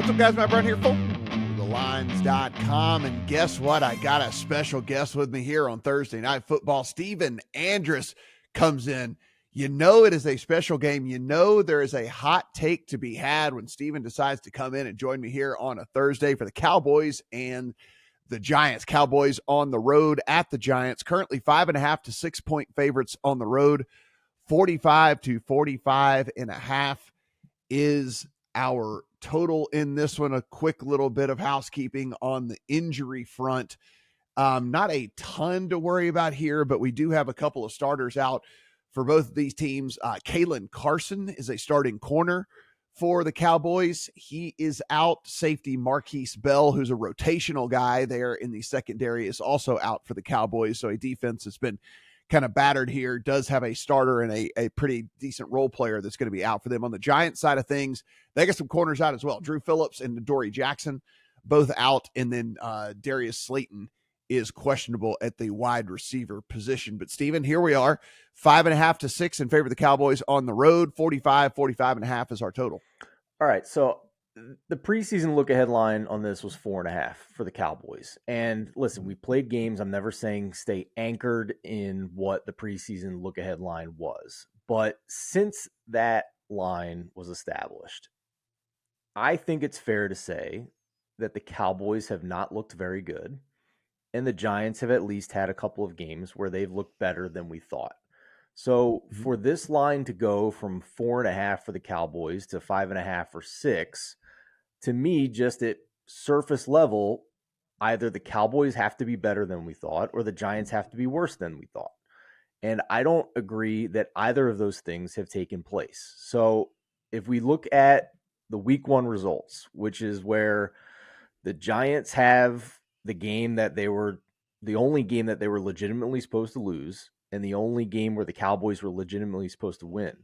What's up, guys? Matt Brown here for legalized.com. And guess what? I got a special guest with me here on Thursday Night Football. Steven Andrus comes in. You know it is a special game. You know there is a hot take to be had when Steven decides to come in and join me here on a Thursday for the Cowboys and the Giants. Cowboys on the road at the Giants. Currently 5.5 to 6 point favorites on the road. 45 to 45.5 is our total in this one. A quick little bit of housekeeping on the injury front. Not a ton to worry about here, but we do have a couple of starters out for both of these teams. Kalen Carson is a starting corner for the Cowboys. He is out. Safety Marquise Bell, who's a rotational guy there in the secondary, is also out for the Cowboys. So a defense that's been kind of battered here does have a starter and a pretty decent role player that's going to be out for them. On the Giants side of things, they got some corners out as well. Drew Phillips and Dory Jackson both out, and then Darius Slayton is questionable at the wide receiver position. But Steven, here we are, 5.5 to 6 in favor of the Cowboys on the road. 45.5 is our total. All right, so the preseason look-ahead line on this was 4.5 for the Cowboys. And listen, we played games. I'm never saying stay anchored in what the preseason look-ahead line was. But since that line was established, I think it's fair to say that the Cowboys have not looked very good, and the Giants have at least had a couple of games where they've looked better than we thought. So for this line to go from 4.5 for the Cowboys to 5.5 or 6, to me, just at surface level, either the Cowboys have to be better than we thought or the Giants have to be worse than we thought. And I don't agree that either of those things have taken place. So if we look at the week 1 results, which is where the Giants have the game that they were the only game that they were legitimately supposed to lose and the only game where the Cowboys were legitimately supposed to win,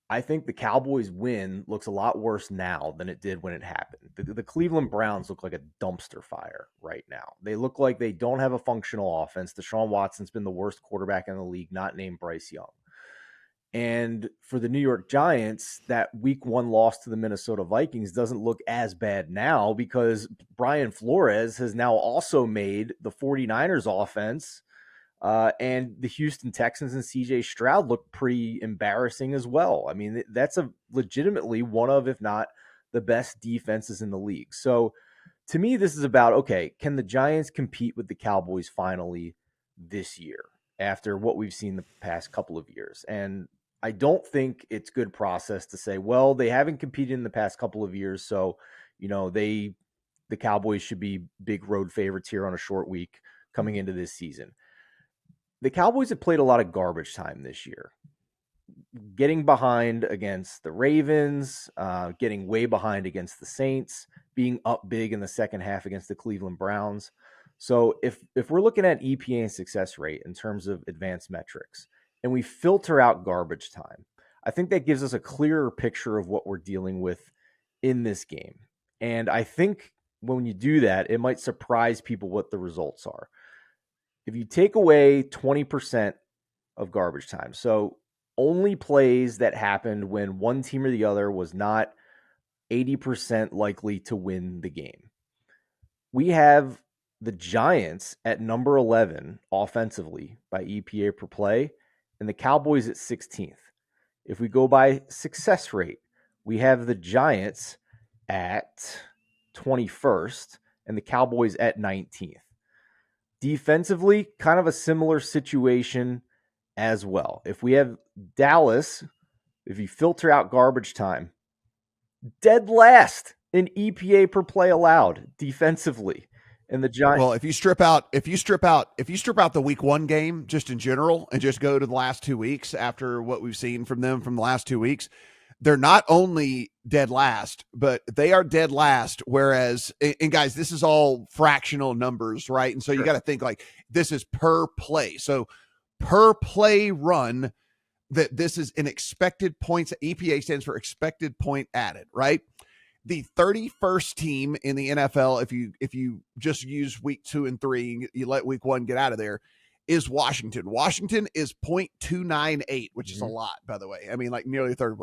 I think the Cowboys win looks a lot worse now than it did when it happened. The Cleveland Browns look like a dumpster fire right now. They look like they don't have a functional offense. Deshaun Watson's been the worst quarterback in the league, not named Bryce Young. And for the New York Giants, that week 1 loss to the Minnesota Vikings doesn't look as bad now because Brian Flores has now also made the 49ers offense and the Houston Texans and CJ Stroud look pretty embarrassing as well. I mean, that's legitimately one of, if not the best defenses in the league. So to me, this is about, okay, can the Giants compete with the Cowboys finally this year after what we've seen the past couple of years? And I don't think it's good process to say, well, they haven't competed in the past couple of years. So, the Cowboys should be big road favorites here on a short week coming into this season. The Cowboys have played a lot of garbage time this year, getting behind against the Ravens, getting way behind against the Saints, being up big in the second half against the Cleveland Browns. So if we're looking at EPA and success rate in terms of advanced metrics, and we filter out garbage time, I think that gives us a clearer picture of what we're dealing with in this game. And I think when you do that, it might surprise people what the results are. If you take away 20% of garbage time, so only plays that happened when one team or the other was not 80% likely to win the game, we have the Giants at number 11 offensively by EPA per play, and the Cowboys at 16th. If we go by success rate, we have the Giants at 21st and the Cowboys at 19th. Defensively, kind of a similar situation as well. If we have Dallas, if you filter out garbage time, dead last in EPA per play allowed defensively. And the Giants. Well, if you strip out the week 1 game just in general and just go to the last 2 weeks after what we've seen from them from the last 2 weeks, they're not only dead last, but they are dead last. Whereas, and guys, this is all fractional numbers, right? And so you got to think like this is per play. So per play run, that this is an expected points. EPA stands for expected point added, right? The 31st team in the NFL, if you just use week 2 and 3, you let week 1 get out of there, is Washington. Washington is 0.298, which is a lot, by the way. I mean, like nearly a third.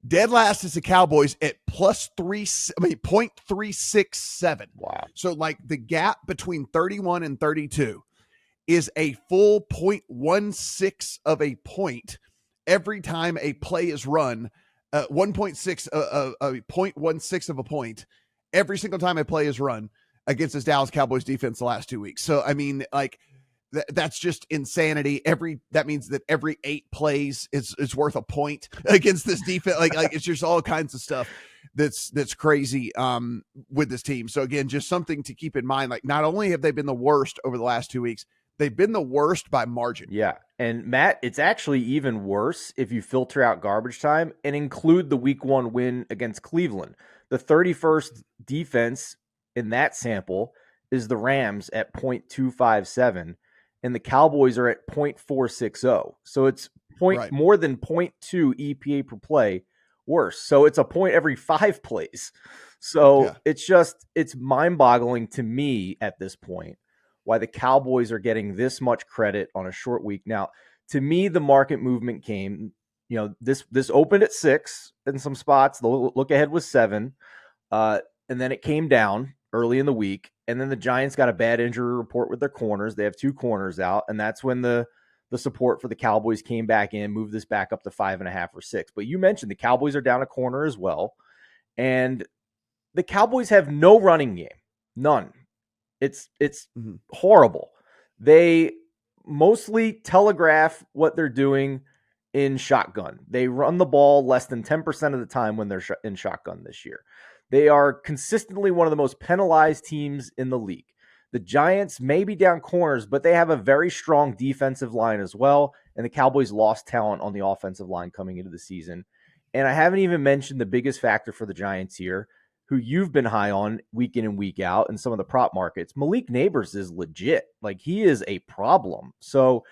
Dead last is the Cowboys at +0.367. Wow. So like the gap between 31 and 32 is a full 0.16 of a point every time a play is run. 1.6 a 0.16 of a point every single time a play is run against this Dallas Cowboys defense the last 2 weeks. So I mean, like that's just insanity. That means that every 8 plays is worth a point against this defense. Like it's just all kinds of stuff that's crazy with this team. So again, just something to keep in mind. Like not only have they been the worst over the last 2 weeks, they've been the worst by margin. Yeah. And Matt, it's actually even worse if you filter out garbage time and include the week 1 win against Cleveland. The 31st defense in that sample is the Rams at 0.257, and the Cowboys are at 0.460. So it's more than 0.2 EPA per play worse. So it's a point every 5 plays. So it's mind-boggling to me at this point why the Cowboys are getting this much credit on a short week. Now, to me, the market movement came, this opened at 6 in some spots. The look ahead was 7. And then it came down early in the week. And then the Giants got a bad injury report with their corners. They have 2 corners out. And that's when the support for the Cowboys came back in, moved this back up to 5.5 or 6. But you mentioned the Cowboys are down a corner as well. And the Cowboys have no running game. None. It's horrible. They mostly telegraph what they're doing in shotgun. They run the ball less than 10% of the time when they're in shotgun this year. They are consistently one of the most penalized teams in the league. The Giants may be down corners, but they have a very strong defensive line as well, and the Cowboys lost talent on the offensive line coming into the season. And I haven't even mentioned the biggest factor for the Giants here, who you've been high on week in and week out in some of the prop markets. Malik Neighbors is legit. Like, he is a problem. So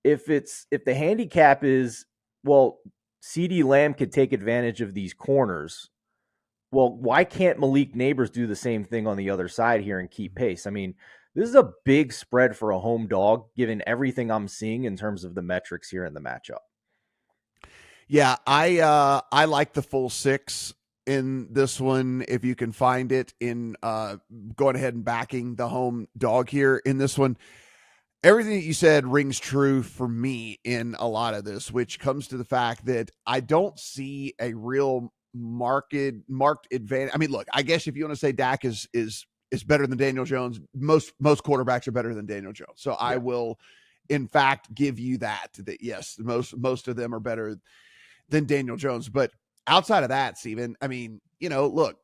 if the handicap is, well, CeeDee Lamb could take advantage of these corners, well, why can't Malik Neighbors do the same thing on the other side here and keep pace? I mean, this is a big spread for a home dog, given everything I'm seeing in terms of the metrics here in the matchup. Yeah, I like the full 6 in this one. If you can find it in going ahead and backing the home dog here in this one. Everything that you said rings true for me in a lot of this, which comes to the fact that I don't see a real marked advantage. I mean, look, I guess if you want to say Dak is better than Daniel Jones, most quarterbacks are better than Daniel Jones. So I will, in fact, give you that yes, most of them are better than Daniel Jones. But outside of that, Steven, I mean, look,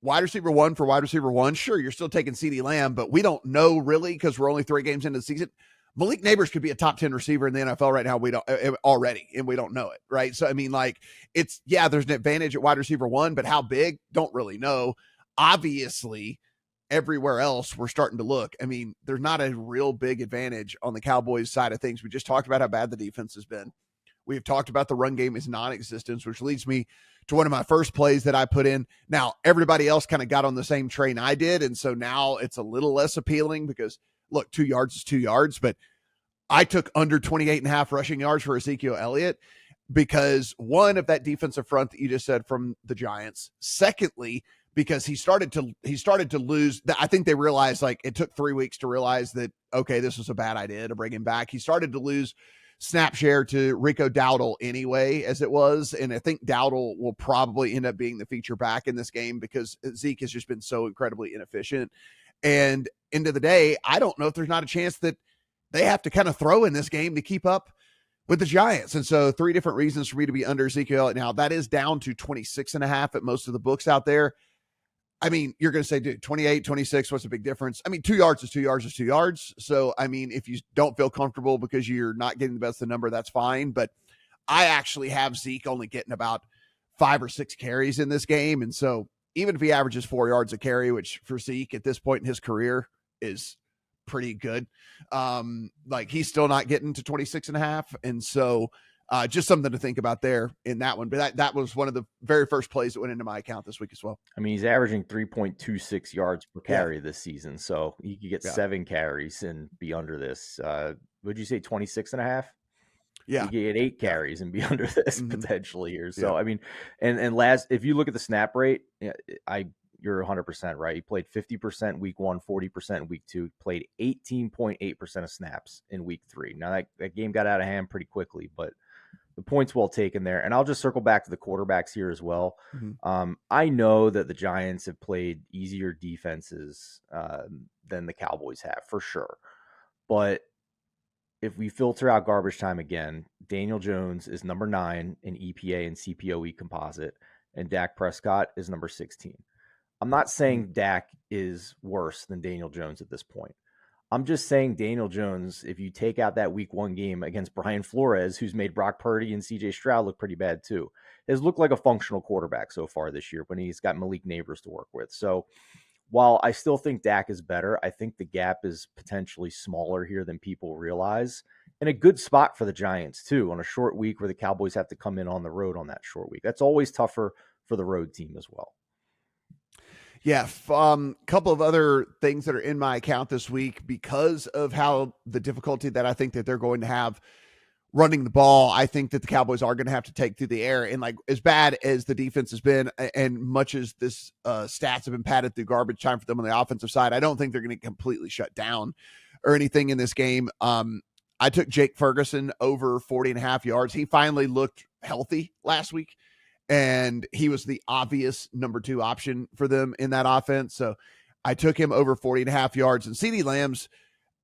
wide receiver 1 for wide receiver 1. Sure, you're still taking CeeDee Lamb, but we don't know really because we're only 3 games into the season. Malik Neighbors could be a top 10 receiver in the NFL right now. We don't already, and we don't know it, right? So, I mean, like, there's an advantage at wide receiver 1, but how big? Don't really know. Obviously, everywhere else we're starting to look. I mean, there's not a real big advantage on the Cowboys side of things. We just talked about how bad the defense has been. We've talked about the run game is non-existent, which leads me to one of my first plays that I put in. Now, everybody else kind of got on the same train I did, and so now it's a little less appealing because, look, 2 yards is 2 yards, but I took under 28.5 rushing yards for Ezekiel Elliott because, one, of that defensive front that you just said from the Giants. Secondly, because he started to lose. I think they realized, like, it took 3 weeks to realize that, okay, this was a bad idea to bring him back. He started to lose snap share to Rico Dowdle anyway, as it was. And I think Dowdle will probably end up being the feature back in this game because Zeke has just been so incredibly inefficient. And end of the day, I don't know if there's not a chance that they have to kind of throw in this game to keep up with the Giants. And so 3 different reasons for me to be under Ezekiel. Now that is down to 26.5 at most of the books out there. I mean, you're going to say, dude, 28, 26, what's the big difference? I mean, 2 yards is 2 yards is 2 yards. So, I mean, if you don't feel comfortable because you're not getting the best of the number, that's fine. But I actually have Zeke only getting about 5 or 6 carries in this game. And so even if he averages 4 yards a carry, which for Zeke at this point in his career is pretty good, like he's still not getting to 26.5. And so just something to think about there in that one. But that was one of the very first plays that went into my account this week as well. I mean, he's averaging 3.26 yards per carry this season. So he could get 7 carries and be under this. Would you say 26.5? Yeah. He could get 8 Yeah. carries and be under this Mhm. potentially here. Yeah. So I mean, and last, if you look at the snap rate, you're 100% right. He played 50% week 1, 40% week 2. He played 18.8% of snaps in week 3. Now that game got out of hand pretty quickly, but the point's well taken there. And I'll just circle back to the quarterbacks here as well. Mhm. I know that the Giants have played easier defenses than the Cowboys have, for sure. But if we filter out garbage time again, Daniel Jones is number 9 in EPA and CPOE composite, and Dak Prescott is number 16. I'm not Mhm. saying Dak is worse than Daniel Jones at this point. I'm just saying Daniel Jones, if you take out that week 1 game against Brian Flores, who's made Brock Purdy and CJ Stroud look pretty bad too, has looked like a functional quarterback so far this year when he's got Malik Neighbors to work with. So while I still think Dak is better, I think the gap is potentially smaller here than people realize. And a good spot for the Giants, too, on a short week where the Cowboys have to come in on the road on that short week. That's always tougher for the road team as well. Yeah, couple of other things that are in my account this week because of how the difficulty that I think that they're going to have running the ball. I think that the Cowboys are going to have to take through the air, and like as bad as the defense has been, and much as this stats have been padded through garbage time for them on the offensive side, I don't think they're going to completely shut down or anything in this game. I took Jake Ferguson over 40.5 yards. He finally looked healthy last week, and he was the obvious number 2 option for them in that offense. So I took him over 40.5 yards. And CeeDee Lamb's,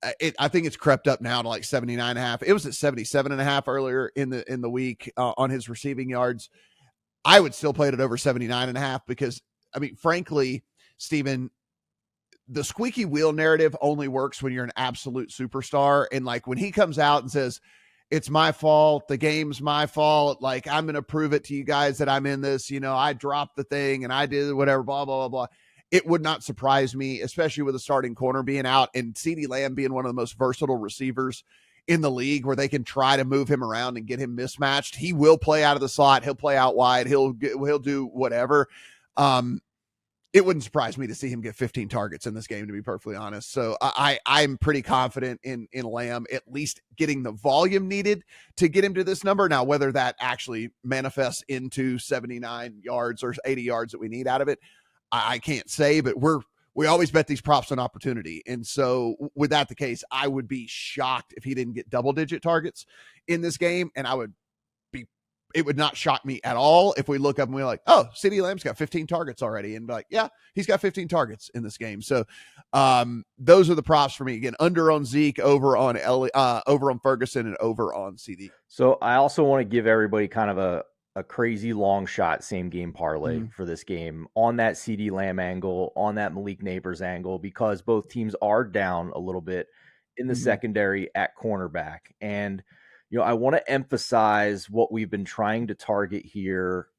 I think it's crept up now to like 79.5. It was at 77.5 earlier in the week on his receiving yards. I would still play it at over 79.5 because, I mean, frankly, Steven, the squeaky wheel narrative only works when you're an absolute superstar. And like when he comes out and says, it's my fault, the game's my fault, like I'm going to prove it to you guys that I'm in this, I dropped the thing and I did whatever, blah, blah, blah, blah. It would not surprise me, especially with a starting corner being out and CeeDee Lamb being one of the most versatile receivers in the league where they can try to move him around and get him mismatched. He will play out of the slot. He'll play out wide. He'll do whatever. It wouldn't surprise me to see him get 15 targets in this game, to be perfectly honest. So I'm pretty confident in Lamb at least getting the volume needed to get him to this number. Now, whether that actually manifests into 79 yards or 80 yards that we need out of it, I can't say, but we always bet these props on opportunity. And so with that the case, I would be shocked if he didn't get double-digit targets in this game, and it would not shock me at all if we look up and we're like, oh, CeeDee Lamb's got 15 targets already. And be like, yeah, he's got 15 targets in this game. So those are the props for me. Again, under on Zeke, over on over on Ferguson, and over on CD. So I also want to give everybody kind of a crazy long shot same game parlay Mhm. for this game on that CeeDee Lamb angle, on that Malik Neighbors angle, because both teams are down a little bit in the secondary at cornerback. And I want to emphasize what we've been trying to target here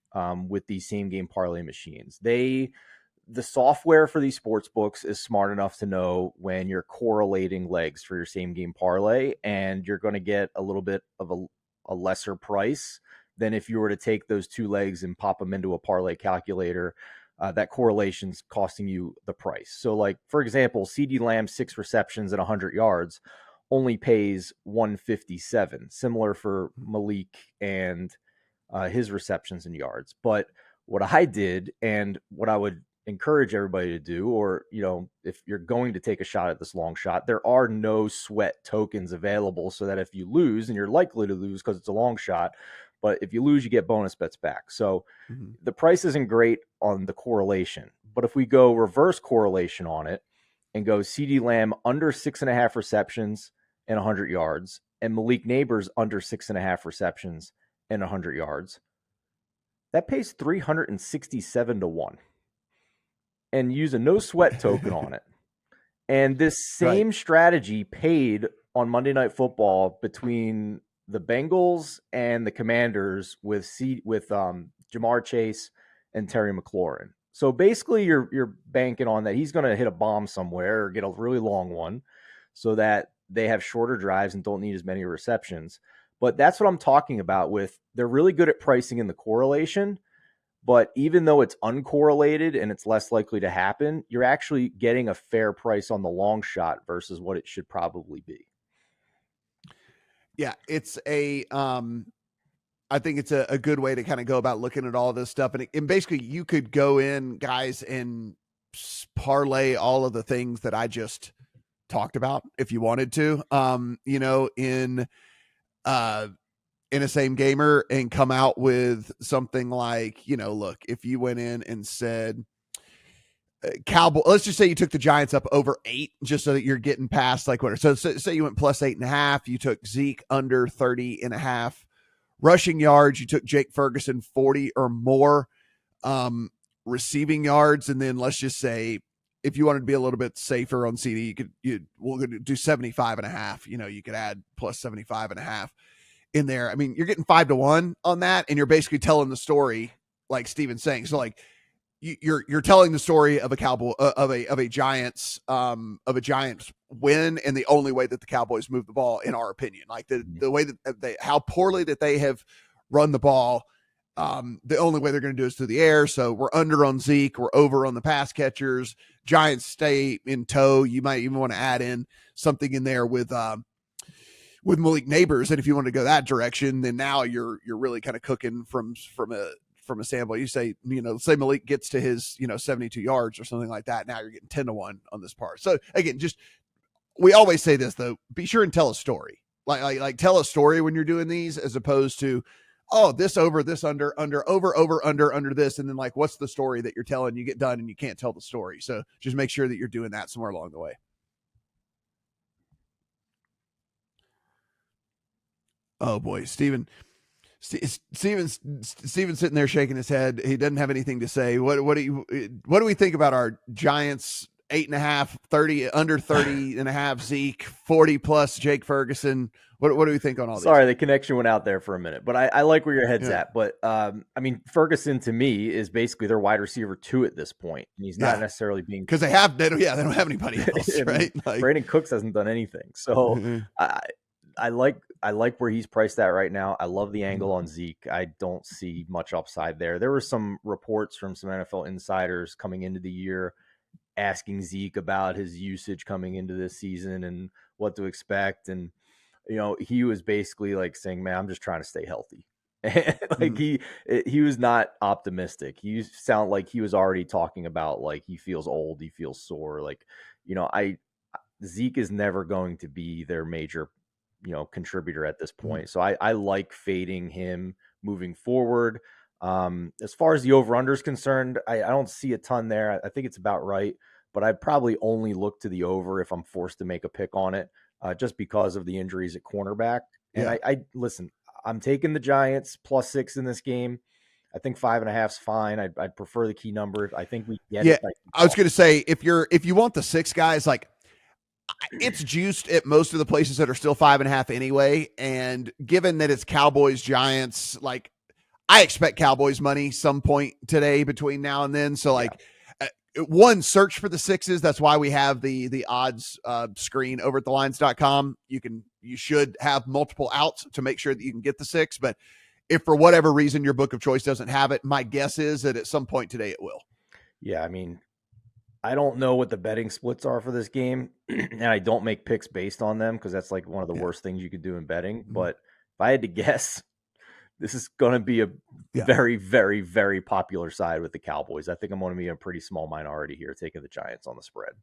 with these same game parlay machines. The software for these sports books is smart enough to know when you're correlating legs for your same game parlay, and you're going to get a little bit of a lesser price than if you were to take those 2 legs and pop them into a parlay calculator. That correlation's costing you the price. So, like, for example, CeeDee Lamb 6 receptions and 100 yards only pays 157. Similar for Malik and his receptions and yards. But what I did, and what I would encourage everybody to do, or if you're going to take a shot at this long shot, there are no sweat tokens available, so that if you lose, and you're likely to lose because it's a long shot, but if you lose, you get bonus bets back. So the price isn't great on the correlation. But if we go reverse correlation on it and go CeeDee Lamb under 6.5 receptions and 100 yards, and Malik Neighbors under 6.5 receptions and 100 yards, that pays 367 to 1. And use a no sweat token on it. And this same strategy paid on Monday Night Football between the Bengals and the Commanders with Jamar Chase and Terry McLaurin. So basically, you're banking on that he's going to hit a bomb somewhere or get a really long one, so that they have shorter drives and don't need as many receptions. But that's what I'm talking about with, they're really good at pricing in the correlation. But even though it's uncorrelated and it's less likely to happen, you're actually getting a fair price on the long shot versus what it should probably be. Yeah, it's I think it's a good way to kind of go about looking at all this stuff. And basically you could go in, guys, and parlay all of the things that I just talked about if you wanted to, in a same gamer and come out with something like, look, if you went in and said, Cowboy, let's just say you took the Giants up over 8, just so that you're getting past like what. So say you went plus 8.5. You took Zeke under 30.5 rushing yards. You took Jake Ferguson 40 or more receiving yards, and then let's just say if you wanted to be a little bit safer on CD, we'll do 75.5. You could add plus 75.5 in there. I mean, you're getting 5-1 on that, and you're basically telling the story like Steven's saying. So like. You're telling the story of a Cowboy of a Giants win, and the only way that the Cowboys move the ball, in our opinion, like the way that how poorly that they have run the ball, the only way they're going to do is through the air. So we're under on Zeke, we're over on the pass catchers. Giants stay in tow. You might even want to add in something in there with Malik Neighbors, and if you want to go that direction, then now you're really kind of cooking from a standpoint. You say, say Malik gets to his, 72 yards or something like that. Now you're getting 10-1 on this part. So again, we always say this though, be sure and tell a story. Like tell a story when you're doing these, as opposed to, oh, this over, this under, under this. And then like, what's the story that you're telling? You get done and you can't tell the story. So just make sure that you're doing that somewhere along the way. Oh boy, Steven's sitting there shaking his head. He doesn't have anything to say. What do we think about our Giants 8.5, 30 under 30.5 Zeke, 40 plus Jake Ferguson? What do we think on all this? Sorry, the connection went out there for a minute, but I like where your head's at. But I mean, Ferguson to me is basically their wide receiver 2 at this point, and he's not necessarily being, because they don't have anybody else, right? Like, Brandon Cooks hasn't done anything, so I like where he's priced at right now. I love the angle on Zeke. I don't see much upside there. There were some reports from some NFL insiders coming into the year asking Zeke about his usage coming into this season and what to expect. And, he was basically like saying, man, I'm just trying to stay healthy. Like he was not optimistic. He sounded like he was already talking about like he feels old, he feels sore. Like, Zeke is never going to be their major contributor at this point. So I like fading him moving forward. As far as the over-under is concerned, I don't see a ton there. I think it's about right, but I'd probably only look to the over if I'm forced to make a pick on it, just because of the injuries at cornerback. And I listen, I'm taking the Giants +6 in this game. I think 5.5 is fine. I'd prefer the key number. I think we get it. I was going to say, if you want the 6 guys, like, it's juiced at most of the places that are still 5.5 anyway. And given that it's Cowboys, Giants, like, I expect Cowboys money some point today between now and then. So like, one, search for the 6s. That's why we have the odds screen over at thelines.com. You should have multiple outs to make sure that you can get the 6. But if for whatever reason your book of choice doesn't have it, my guess is that at some point today it will. Yeah. I mean, I don't know what the betting splits are for this game, and I don't make picks based on them because that's like one of the worst things you could do in betting. But if I had to guess, this is going to be a very, very, very popular side with the Cowboys. I think I'm going to be a pretty small minority here taking the Giants on the spread.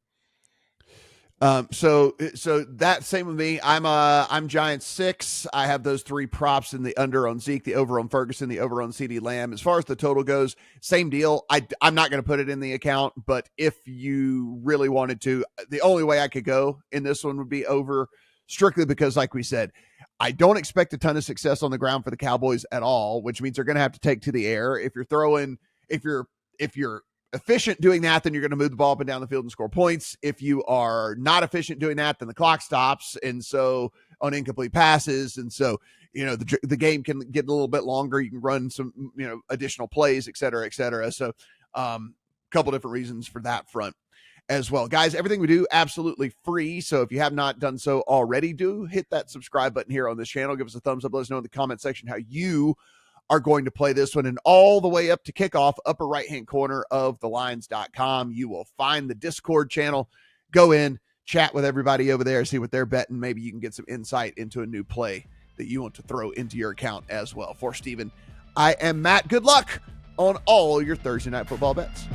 So that same with me. I'm Giants 6. I have those 3 props in the under on Zeke, the over on Ferguson, the over on CeeDee Lamb. As far as the total goes, same deal. I'm not going to put it in the account, but if you really wanted to, the only way I could go in this one would be over, strictly because, like we said, I don't expect a ton of success on the ground for the Cowboys at all, which means they're going to have to take to the air. If you're efficient doing that, then you're going to move the ball up and down the field and score points. If you are not efficient doing that, then the clock stops. And so on incomplete passes. And so, the game can get a little bit longer. You can run some, additional plays, et cetera, et cetera. So a couple different reasons for that front as well. Guys, everything we do absolutely free. So if you have not done so already, do hit that subscribe button here on this channel. Give us a thumbs up. Let us know in the comment section how you are going to play this one. And all the way up to kickoff, upper right-hand corner of thelines.com, you will find the Discord channel. Go in, chat with everybody over there, see what they're betting. Maybe you can get some insight into a new play that you want to throw into your account as well. For Steven, I am Matt. Good luck on all your Thursday night football bets.